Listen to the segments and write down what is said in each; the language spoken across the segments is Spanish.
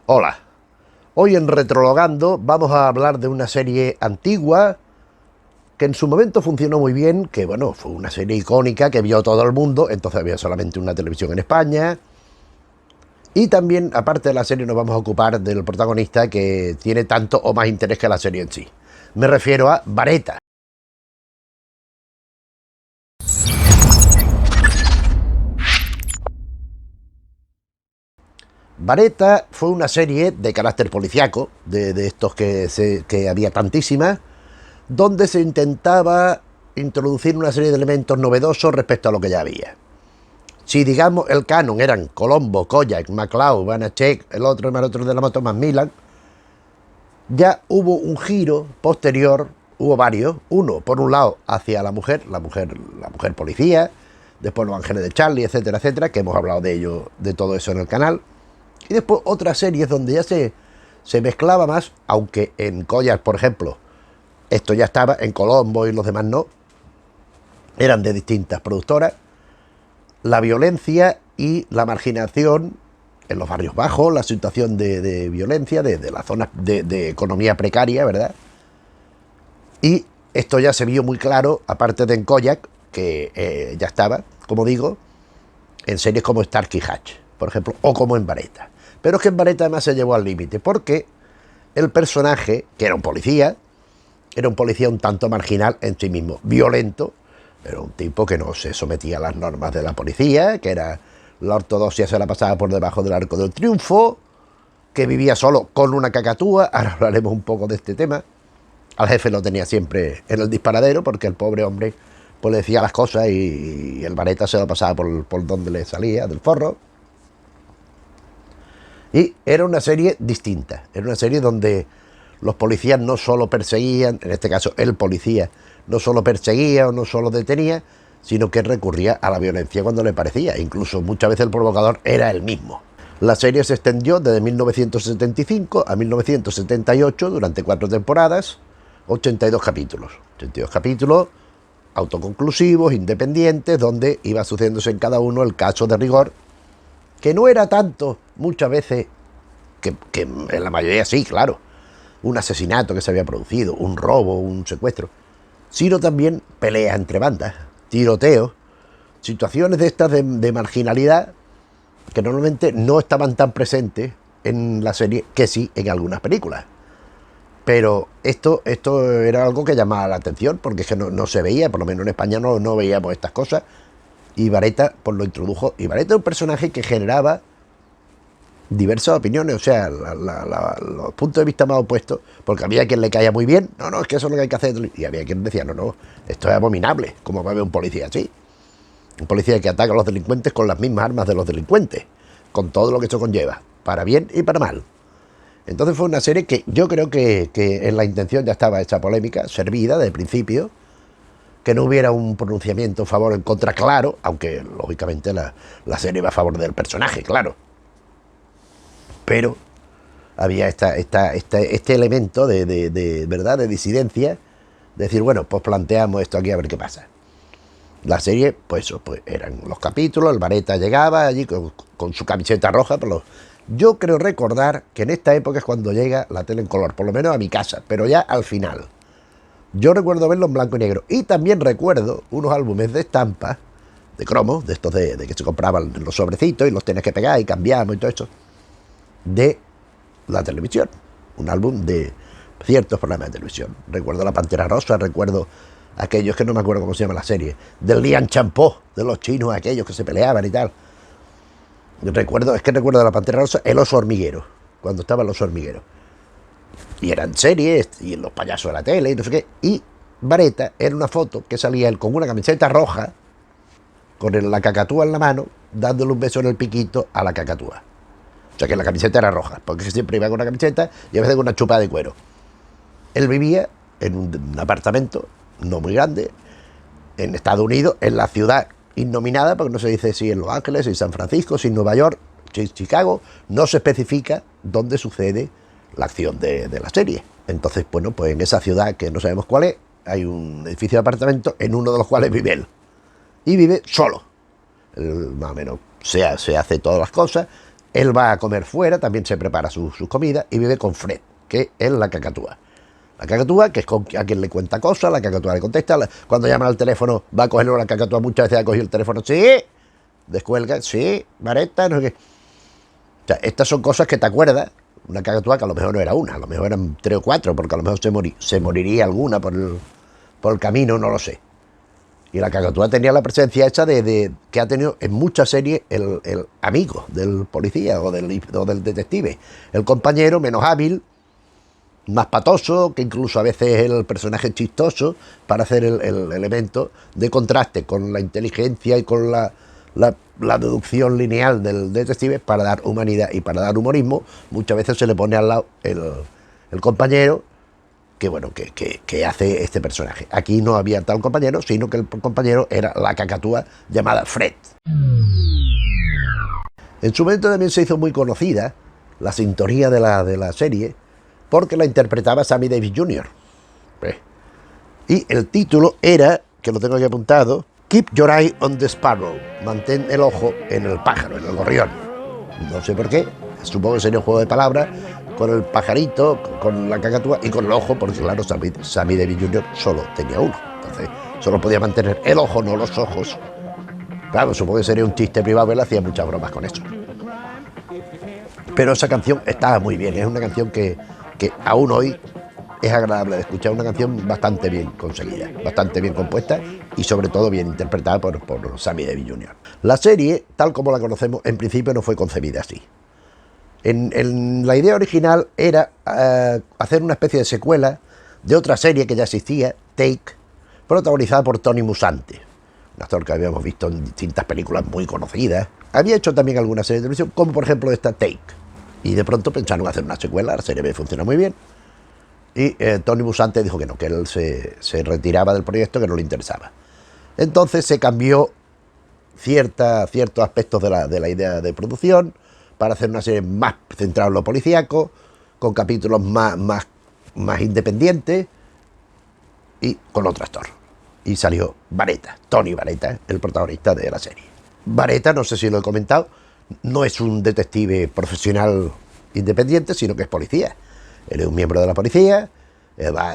Hola, hoy en Retrologando vamos a hablar de una serie antigua que en su momento funcionó muy bien, que bueno, fue una serie icónica que vio todo el mundo, entonces había solamente una televisión en España. Y también, aparte de la serie, nos vamos a ocupar del protagonista que tiene tanto o más interés que la serie en sí. Me refiero a Vareta. Vareta fue una serie de carácter policiaco, de estos que había tantísimas, donde se intentaba introducir una serie de elementos novedosos respecto a lo que ya había. Si digamos el canon eran Colombo, Kojak, MacLeod, Banachek, el otro de la moto Macmillan, ya hubo un giro posterior, hubo varios. Uno, por un lado, hacia la mujer policía, después Los Ángeles de Charlie, etcétera, etcétera, que hemos hablado de ello, de todo eso en el canal. Y después otras series donde ya se mezclaba más, aunque en Kojak, por ejemplo, esto ya estaba, en Colombo y los demás no, eran de distintas productoras, la violencia y la marginación en los barrios bajos, la situación de violencia, de las zonas de economía precaria, ¿verdad? Y esto ya se vio muy claro, aparte de en Kojak, que ya estaba, como digo, en series como Starsky Hatch, por ejemplo, o como en Vareta. Pero es que en Vareta además se llevó al límite, porque el personaje, que era un policía un tanto marginal en sí mismo, violento, era un tipo que no se sometía a las normas de la policía, que era la ortodoxia, se la pasaba por debajo del Arco del Triunfo, que vivía solo con una cacatúa. Ahora hablaremos un poco de este tema. Al jefe lo tenía siempre en el disparadero, porque el pobre hombre pues le decía las cosas y el Vareta se lo pasaba por donde le salía, del forro. Y era una serie distinta, era una serie donde los policías no solo perseguían, en este caso el policía, no solo perseguía o no solo detenía, sino que recurría a la violencia cuando le parecía. Incluso muchas veces el provocador era él mismo. La serie se extendió desde 1975 a 1978 durante 4 temporadas, 82 capítulos. 82 capítulos autoconclusivos, independientes, donde iba sucediéndose en cada uno el caso de rigor, que no era tanto, muchas veces, que en la mayoría sí, claro, un asesinato que se había producido, un robo, un secuestro, sino también peleas entre bandas, tiroteos, situaciones de estas de marginalidad que normalmente no estaban tan presentes en la serie que sí en algunas películas. Pero esto era algo que llamaba la atención, porque es que no se veía, por lo menos en España no veíamos estas cosas, y Vareta pues lo introdujo. Y Vareta es un personaje que generaba diversas opiniones, o sea, los puntos de vista más opuestos, porque había quien le caía muy bien, no, es que eso es lo que hay que hacer, y había quien decía, no, esto es abominable, ¿cómo va a haber un policía así? Un policía que ataca a los delincuentes con las mismas armas de los delincuentes, con todo lo que eso conlleva, para bien y para mal. Entonces fue una serie que yo creo que en la intención ya estaba esa polémica, servida de principio, que no hubiera un pronunciamiento a favor o en contra claro, aunque lógicamente la serie va a favor del personaje, claro. Pero había este elemento de verdad, de disidencia, de decir, bueno, pues planteamos esto aquí a ver qué pasa. La serie, pues eso, pues eran los capítulos, el Vareta llegaba allí con su camiseta roja, pero yo creo recordar que en esta época es cuando llega la tele en color, por lo menos a mi casa, pero ya al final. Yo recuerdo verlo en blanco y negro. Y también recuerdo unos álbumes de estampas, de cromos, de estos de que se compraban los sobrecitos y los tenías que pegar y cambiamos y todo eso, de la televisión. Un álbum de ciertos programas de televisión. Recuerdo La Pantera Rosa, recuerdo aquellos que no me acuerdo cómo se llama la serie, del Lian Champó, de los chinos aquellos que se peleaban y tal. Recuerdo La Pantera Rosa, El Oso Hormiguero, cuando estaba El Oso Hormiguero. Y eran series, y en los payasos de la tele, y no sé qué. Y Vareta era una foto que salía él con una camiseta roja, con la cacatúa en la mano, dándole un beso en el piquito a la cacatúa. O sea que la camiseta era roja, porque siempre iba con una camiseta y a veces con una chupa de cuero. Él vivía en un apartamento no muy grande, en Estados Unidos, en la ciudad innominada, porque no se dice si en Los Ángeles, si en San Francisco, si en Nueva York, si en Chicago, no se especifica dónde sucede la acción de la serie. Entonces, bueno, pues en esa ciudad que no sabemos cuál es, hay un edificio de apartamentos en uno de los cuales vive él. Y vive solo. Él, más o menos se hace todas las cosas. Él va a comer fuera, también se prepara sus comidas y vive con Fred, que es la cacatúa. La cacatúa, que es a quien le cuenta cosas, la cacatúa le contesta. Cuando llaman al teléfono, va a cogerlo la cacatúa, muchas veces ha cogido el teléfono, sí, descuelga, sí, Vareta, no sé qué. O sea, estas son cosas que te acuerdas. Una cacatúa que a lo mejor no era una, a lo mejor eran 3 o 4, porque a lo mejor se moriría alguna por el camino, no lo sé. Y la cacatúa tenía la presencia hecha que ha tenido en muchas series el amigo del policía o del detective. El compañero menos hábil, más patoso, que incluso a veces es el personaje chistoso para hacer el elemento de contraste con la inteligencia y con la deducción lineal del detective para dar humanidad y para dar humorismo. Muchas veces se le pone al lado el compañero que, bueno, que hace este personaje. Aquí no había tal compañero, sino que el compañero era la cacatúa llamada Fred. En su momento también se hizo muy conocida la sintonía de la serie porque la interpretaba Sammy Davis Jr. Y el título era, que lo tengo aquí apuntado, Keep Your Eye on the Sparrow, mantén el ojo en el pájaro, en el gorrión. No sé por qué, supongo que sería un juego de palabras con el pajarito, con la cacatúa y con el ojo, porque claro, Sammy Davis Jr. solo tenía uno, entonces solo podía mantener el ojo, no los ojos. Claro, supongo que sería un chiste privado, él hacía muchas bromas con eso. Pero esa canción estaba muy bien, es una canción que aún hoy es agradable de escuchar, una canción bastante bien conseguida, bastante bien compuesta y sobre todo bien interpretada por Sammy Davis Jr. La serie, tal como la conocemos, en principio no fue concebida así. La idea original era hacer una especie de secuela de otra serie que ya existía, Take, protagonizada por Tony Musante, un actor que habíamos visto en distintas películas muy conocidas. Había hecho también algunas series de televisión, como por ejemplo esta Take. Y de pronto pensaron hacer una secuela, la serie B funciona muy bien. Y Tony Musante dijo que no, que él se retiraba del proyecto, que no le interesaba. Entonces se cambió ciertos aspectos de la idea de producción para hacer una serie más centrada en lo policíaco, con capítulos más independientes y con otro actor. Y salió Vareta, Tony Vareta, el protagonista de la serie. Vareta, no sé si lo he comentado, no es un detective profesional independiente, sino que es policía. Él es un miembro de la policía,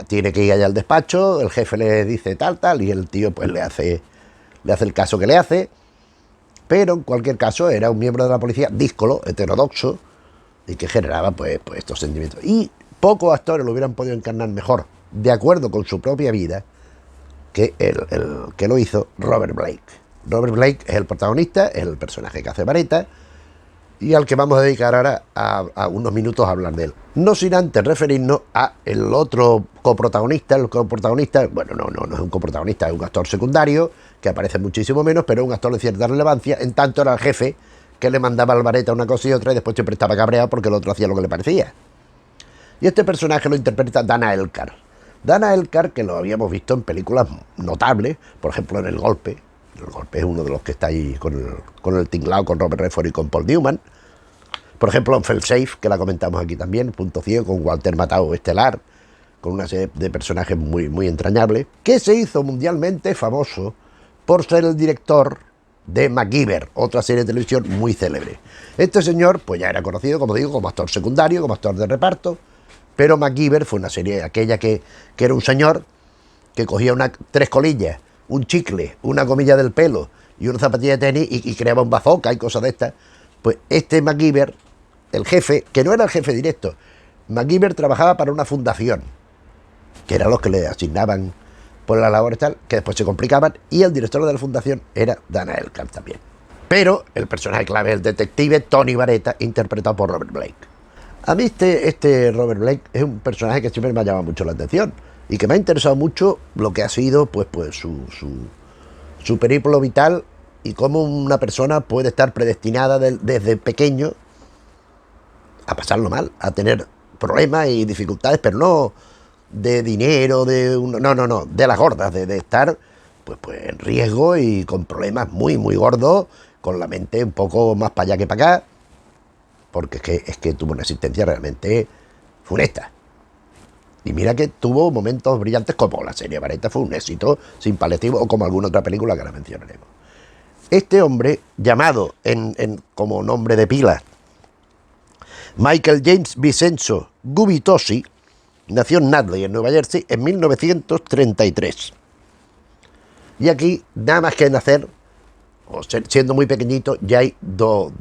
tiene que ir allá al despacho, el jefe le dice tal, y el tío pues le hace el caso que le hace. Pero en cualquier caso era un miembro de la policía díscolo, heterodoxo, y que generaba pues estos sentimientos. Y pocos actores lo hubieran podido encarnar mejor, de acuerdo con su propia vida, que el que lo hizo, Robert Blake. Robert Blake es el protagonista, es el personaje que hace Vareta, y al que vamos a dedicar ahora a unos minutos a hablar de él. No sin antes referirnos a el otro coprotagonista. El coprotagonista, bueno, no es un coprotagonista, es un actor secundario, que aparece muchísimo menos, pero es un actor de cierta relevancia, en tanto era el jefe que le mandaba al Vareta una cosa y otra, y después siempre estaba cabreado porque el otro hacía lo que le parecía. Y este personaje lo interpreta Dana Elkar. Dana Elkar, que lo habíamos visto en películas notables, por ejemplo en El Golpe. El Golpe es uno de los que está ahí con el tinglao, con Robert Redford y con Paul Newman. Por ejemplo en Failsafe, que la comentamos aquí también, Punto Ciego, con Walter Matthau estelar, con una serie de personajes muy entrañables, que se hizo mundialmente famoso por ser el director de MacGyver, otra serie de televisión muy célebre. Este señor pues ya era conocido, como digo, como actor secundario, como actor de reparto, pero MacGyver fue una serie aquella que era un señor que cogía 3 colillas, un chicle, una gomilla del pelo y una zapatilla de tenis y creaba un bazooka y cosas de estas. Pues este MacGyver, el jefe, que no era el jefe directo, MacGyver trabajaba para una fundación, que eran los que le asignaban por la labor tal, que después se complicaban, y el director de la fundación era Dana Elkar también. Pero el personaje clave es el detective Tony Vareta, interpretado por Robert Blake. A mí este Robert Blake es un personaje que siempre me ha llamado mucho la atención y que me ha interesado mucho lo que ha sido pues su periplo vital y cómo una persona puede estar predestinada desde pequeño a pasarlo mal, a tener problemas y dificultades, pero no de dinero, no, de las gordas, de estar pues en riesgo y con problemas muy gordos, con la mente un poco más para allá que para acá, porque es que tuvo una existencia realmente funesta. Y mira que tuvo momentos brillantes, como la serie Vareta fue un éxito sin paliativo, o como alguna otra película que la mencionaremos. Este hombre, llamado como nombre de pila Michael James Vincenzo Gubitosi nació en Nutley, en Nueva Jersey, en 1933. Y aquí, nada más que nacer, o siendo muy pequeñito, ya hay dos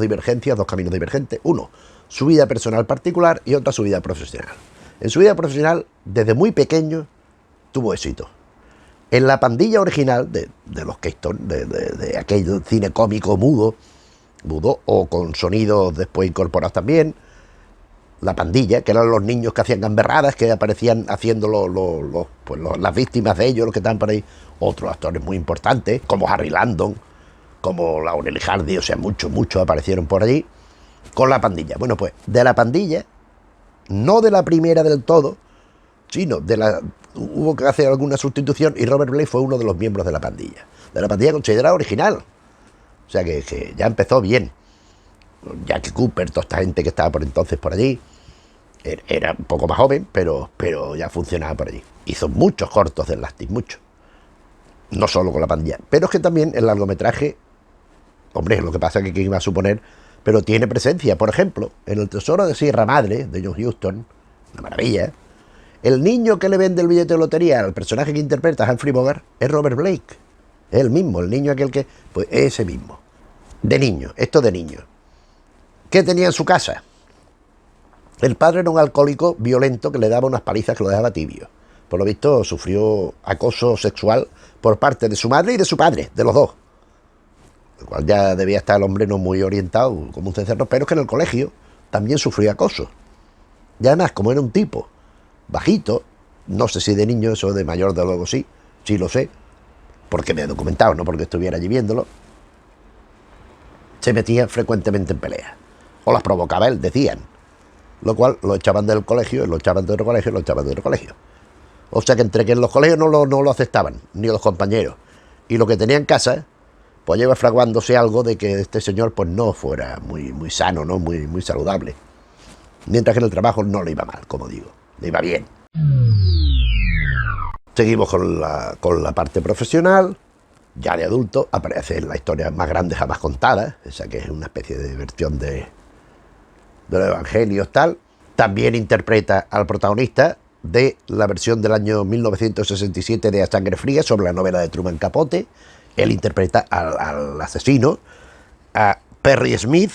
divergencias, dos caminos divergentes. Uno, su vida personal particular, y otra, su vida profesional. En su vida profesional, desde muy pequeño, tuvo éxito. En la pandilla original de los Keystone, de aquel cine cómico mudo o con sonidos después incorporados también, la pandilla, que eran los niños que hacían gamberradas, que aparecían haciendo las víctimas de ellos, los que estaban por ahí. Otros actores muy importantes, como Harry Landon, como Laurel y Hardy, o sea, muchos aparecieron por allí con la pandilla. Bueno, pues de la pandilla, no de la primera del todo, sino hubo que hacer alguna sustitución, y Robert Blake fue uno de los miembros de la pandilla considerada original. O sea que ya empezó bien. Jackie Cooper, toda esta gente que estaba por entonces por allí, era un poco más joven, pero ya funcionaba por allí. Hizo muchos cortos de Lasting, muchos. No solo con la pandilla, pero es que también el largometraje, hombre, lo que pasa es que iba a suponer, pero tiene presencia. Por ejemplo, en El Tesoro de Sierra Madre, de John Huston, una maravilla. El niño que le vende el billete de lotería al personaje que interpreta Humphrey Bogart es Robert Blake. Es el mismo, el niño aquel que... Pues ese mismo. De niño, esto de niño. ¿Qué tenía en su casa? El padre era un alcohólico violento que le daba unas palizas que lo dejaba tibio. Por lo visto, sufrió acoso sexual por parte de su madre y de su padre, de los dos. Lo cual ya debía estar el hombre no muy orientado, como un cencerro, pero es que en el colegio también sufrió acoso. Y además, como era un tipo bajito, no sé si de niño, eso de mayor de luego sí lo sé, porque me he documentado, no porque estuviera allí viéndolo, se metía frecuentemente en peleas, o las provocaba él, decían, lo cual lo echaban del colegio, lo echaban de otro colegio, lo echaban de otro colegio. O sea que entre que en los colegios no lo aceptaban, ni los compañeros, y lo que tenía en casa, pues lleva fraguándose algo de que este señor pues no fuera muy sano, no muy saludable. Mientras que en el trabajo no le iba mal, como digo, le iba bien. Seguimos con la parte profesional. Ya de adulto aparece en la historia más grande jamás contada, esa que es una especie de versión de los evangelios tal. También interpreta al protagonista de la versión del año 1967 de A Sangre Fría, sobre la novela de Truman Capote. Él interpreta al asesino, a Perry Smith,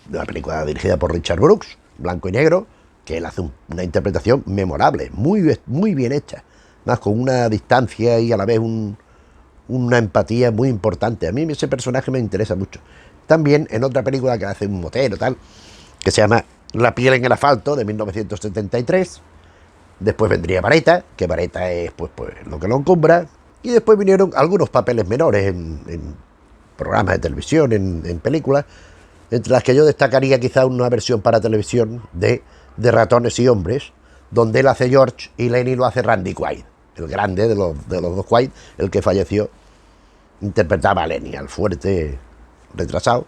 de una película dirigida por Richard Brooks, blanco y negro, que él hace una interpretación memorable, muy bien hecha, más con una distancia y a la vez una empatía muy importante. A mí ese personaje me interesa mucho. También en otra película que hace un motero tal, que se llama La piel en el asfalto, de 1973. Después vendría Vareta, que Vareta es pues lo que lo encumbra. Y después vinieron algunos papeles menores en programas de televisión, en películas, entre las que yo destacaría quizá una versión para televisión de Ratones y Hombres, donde él hace George y Lenny lo hace Randy Quaid, el grande de los dos Quaid, el que falleció. Interpretaba a Lenny, al fuerte retrasado.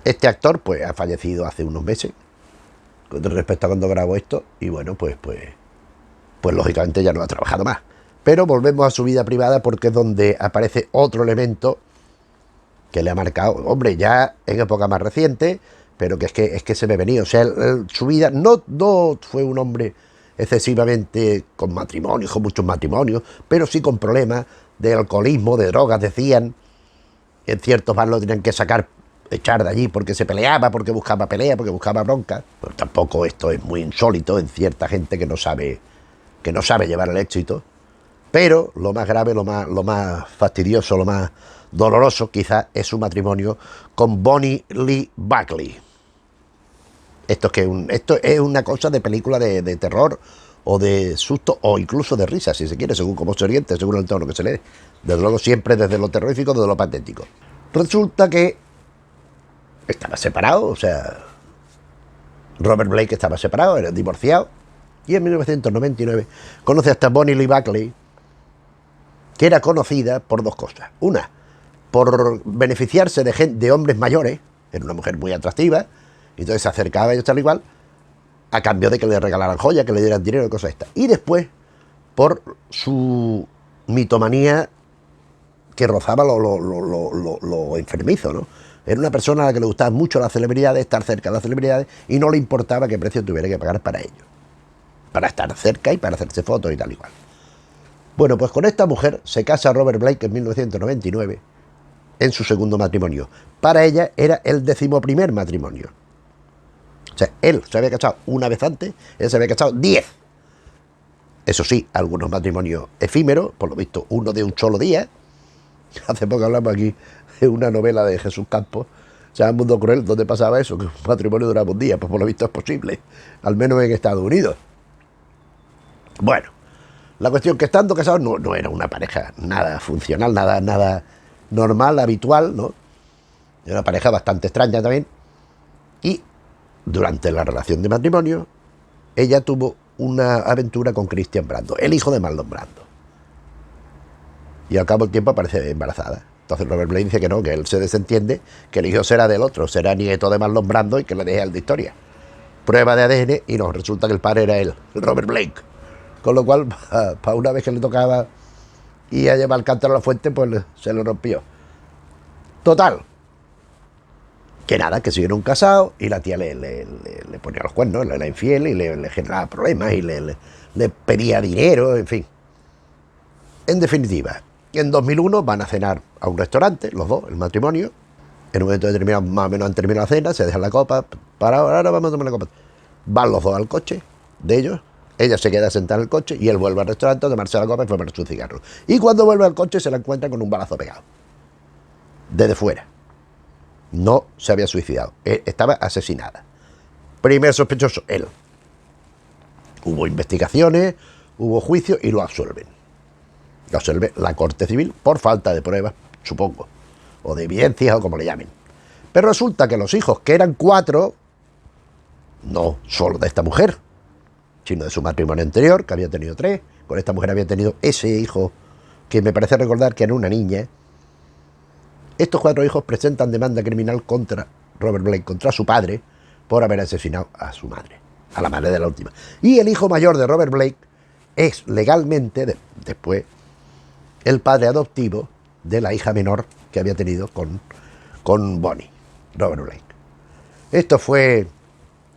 Este actor pues ha fallecido hace unos meses con respecto a cuando grabó esto, y bueno, pues lógicamente ya no ha trabajado más. Pero volvemos a su vida privada, porque es donde aparece otro elemento que le ha marcado, hombre, ya en época más reciente, pero que es que se me venía. O sea, su vida no fue un hombre excesivamente con matrimonios, con muchos matrimonios, pero sí con problemas de alcoholismo, de drogas, decían. En ciertos bares lo tenían que echar de allí porque se peleaba, porque buscaba pelea, porque buscaba bronca. Pero tampoco esto es muy insólito en cierta gente que no sabe llevar el éxito. Pero lo más grave, lo más fastidioso, lo más doloroso quizás es su matrimonio con Bonnie Lee Bakley. Esto es una cosa de película de terror o de susto o incluso de risa, si se quiere, según cómo se oriente, según el tono que se lee. Desde luego siempre desde lo terrorífico, desde lo patético. Resulta que estaba separado, o sea, Robert Blake estaba separado, era divorciado, y en 1999 conoce a esta Bonnie Lee Bakley, que era conocida por dos cosas. Una, por beneficiarse de hombres mayores, era una mujer muy atractiva, y entonces se acercaba a ellos tal igual, a cambio de que le regalaran joyas, que le dieran dinero y cosas estas. Y después, por su mitomanía que rozaba lo enfermizo, ¿no? Era una persona a la que le gustaban mucho las celebridades, estar cerca de las celebridades, y no le importaba qué precio tuviera que pagar para ello. Para estar cerca y para hacerse fotos y tal y cual. Bueno, pues con esta mujer se casa Robert Blake en 1999, en su segundo matrimonio. Para ella era el 11º matrimonio. O sea, él se había casado una vez antes, él se había casado 10. Eso sí, algunos matrimonios efímeros, por lo visto uno de un solo día. Hace poco hablamos aquí de una novela de Jesús Campos, se llama Mundo Cruel, donde pasaba eso, que un matrimonio duraba un día. Pues por lo visto es posible, al menos en Estados Unidos. Bueno, la cuestión que estando casados no era una pareja nada funcional, nada normal, habitual, ¿no? Era una pareja bastante extraña también. Y durante la relación de matrimonio, ella tuvo una aventura con Christian Brando, el hijo de Marlon Brando. Y al cabo del tiempo aparece embarazada. Entonces Robert Blake dice que no, que él se desentiende, que el hijo será del otro, será nieto de Marlon Brando y que le deje al de historia. Prueba de ADN y no, resulta que el padre era él, el Robert Blake. Con lo cual, para una vez que le tocaba ir a llevar el cántaro a la fuente, pues se lo rompió. Total, que nada, que siguieron casados y la tía le ponía los cuernos, le era infiel y le generaba problemas y le pedía dinero, en fin. En definitiva, en 2001 van a cenar a un restaurante, los dos, el matrimonio. En un momento determinado, más o menos han terminado la cena, se dejan la copa, para ahora vamos a tomar la copa. Van los dos al coche de ellos, ella se queda sentada en el coche y él vuelve al restaurante a tomarse la copa y fumar su cigarro. Y cuando vuelve al coche se la encuentra con un balazo pegado, desde fuera. No se había suicidado, estaba asesinada. Primer sospechoso, él. Hubo investigaciones, hubo juicio y lo absuelven. Lo absuelve la Corte Civil por falta de pruebas, supongo, o de evidencias o como le llamen. Pero resulta que los hijos, que eran 4, no solo de esta mujer, sino de su matrimonio anterior, que había tenido 3, con esta mujer había tenido ese hijo, que me parece recordar que era una niña. Estos 4 hijos presentan demanda criminal contra Robert Blake, contra su padre, por haber asesinado a su madre, a la madre de la última. Y el hijo mayor de Robert Blake es legalmente, después, el padre adoptivo de la hija menor que había tenido con Bonnie, Robert Blake. Esto fue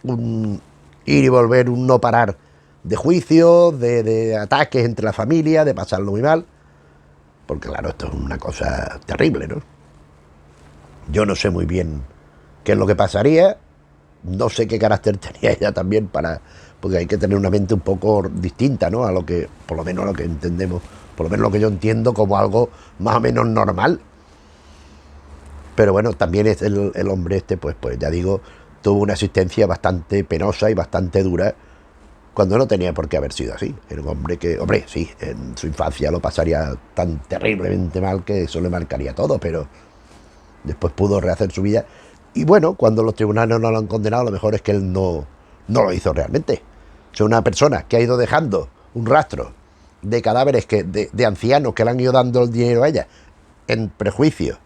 un ir y volver, un no parar de juicios, de ataques entre la familia, de pasarlo muy mal, porque claro, esto es una cosa terrible, ¿no? Yo no sé muy bien qué es lo que pasaría, no sé qué carácter tenía ella también porque hay que tener una mente un poco distinta, ¿no? A lo que, por lo menos a lo que entendemos, por lo menos lo que yo entiendo como algo más o menos normal. Pero bueno, también es el hombre este, pues ya digo, tuvo una existencia bastante penosa y bastante dura, cuando no tenía por qué haber sido así. Era un hombre que, hombre, sí, en su infancia lo pasaría tan terriblemente mal que eso le marcaría todo, pero después pudo rehacer su vida. Y bueno, cuando los tribunales no lo han condenado, lo mejor es que él no lo hizo realmente. Es una persona que ha ido dejando un rastro de cadáveres de ancianos que le han ido dando el dinero a ella, en prejuicio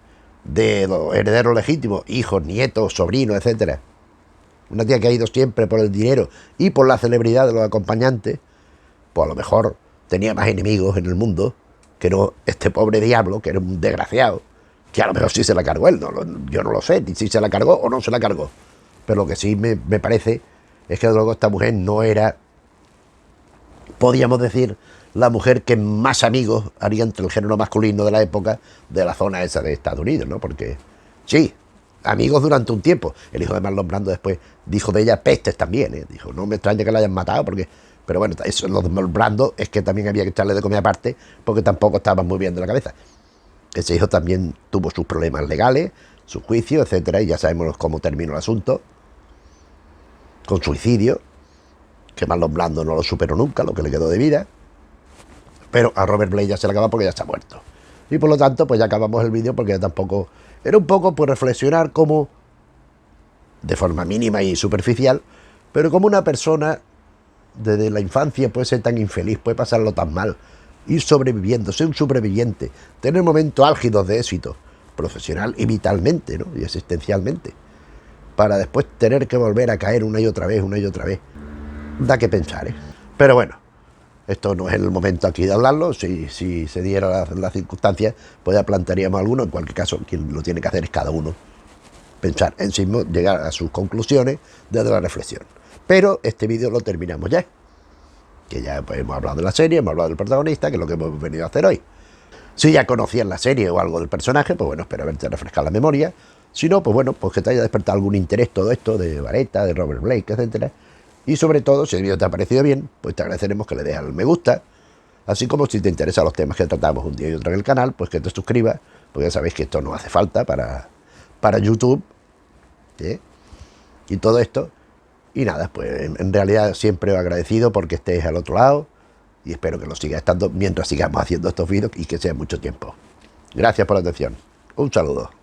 de los herederos legítimos, hijos, nietos, sobrinos, etcétera. Una tía que ha ido siempre por el dinero y por la celebridad de los acompañantes, pues a lo mejor tenía más enemigos en el mundo que no este pobre diablo, que era un desgraciado, que a lo mejor sí se la cargó él, yo no lo sé, ni si se la cargó o no se la cargó. Pero lo que sí me parece es que luego esta mujer no era, podríamos decir, la mujer que más amigos haría entre el género masculino de la época, de la zona esa de Estados Unidos, ¿no? Porque, sí, amigos durante un tiempo. El hijo de Marlon Brando después dijo de ella pestes también, ¿eh? Dijo, no me extraña que la hayan matado, porque... Pero bueno, eso, lo de Marlon Brando es que también había que echarle de comida aparte, porque tampoco estaba muy bien de la cabeza. Ese hijo también tuvo sus problemas legales, su juicio, etcétera, y ya sabemos cómo terminó el asunto, con suicidio, que Marlon Brando no lo superó nunca, lo que le quedó de vida. Pero a Robert Blake ya se le acaba porque ya está muerto. Y por lo tanto, pues ya acabamos el vídeo, porque ya tampoco... Era un poco pues reflexionar cómo, de forma mínima y superficial, pero como una persona desde la infancia puede ser tan infeliz, puede pasarlo tan mal, ir sobreviviendo, ser un sobreviviente, tener momentos álgidos de éxito, profesional y vitalmente, ¿no? Y existencialmente, para después tener que volver a caer una y otra vez, Da que pensar, ¿eh? Pero bueno, esto no es el momento aquí de hablarlo. Si se diera las circunstancias, pues ya plantearíamos alguno. En cualquier caso, quien lo tiene que hacer es cada uno, pensar en sí mismo, llegar a sus conclusiones desde la reflexión. Pero este vídeo lo terminamos ya, que ya pues, hemos hablado de la serie, hemos hablado del protagonista, que es lo que hemos venido a hacer hoy. Si ya conocías la serie o algo del personaje, pues bueno, espero haberte refrescado la memoria. Si no, pues bueno, pues que te haya despertado algún interés todo esto de Vareta, de Robert Blake, etcétera. Y sobre todo, si el vídeo te ha parecido bien, pues te agradeceremos que le des al me gusta. Así como si te interesan los temas que tratamos un día y otro en el canal, pues que te suscribas, porque ya sabéis que esto no hace falta para YouTube, ¿eh? Y todo esto. Y nada, pues en realidad siempre agradecido porque estés al otro lado y espero que lo sigas estando mientras sigamos haciendo estos vídeos y que sea mucho tiempo. Gracias por la atención. Un saludo.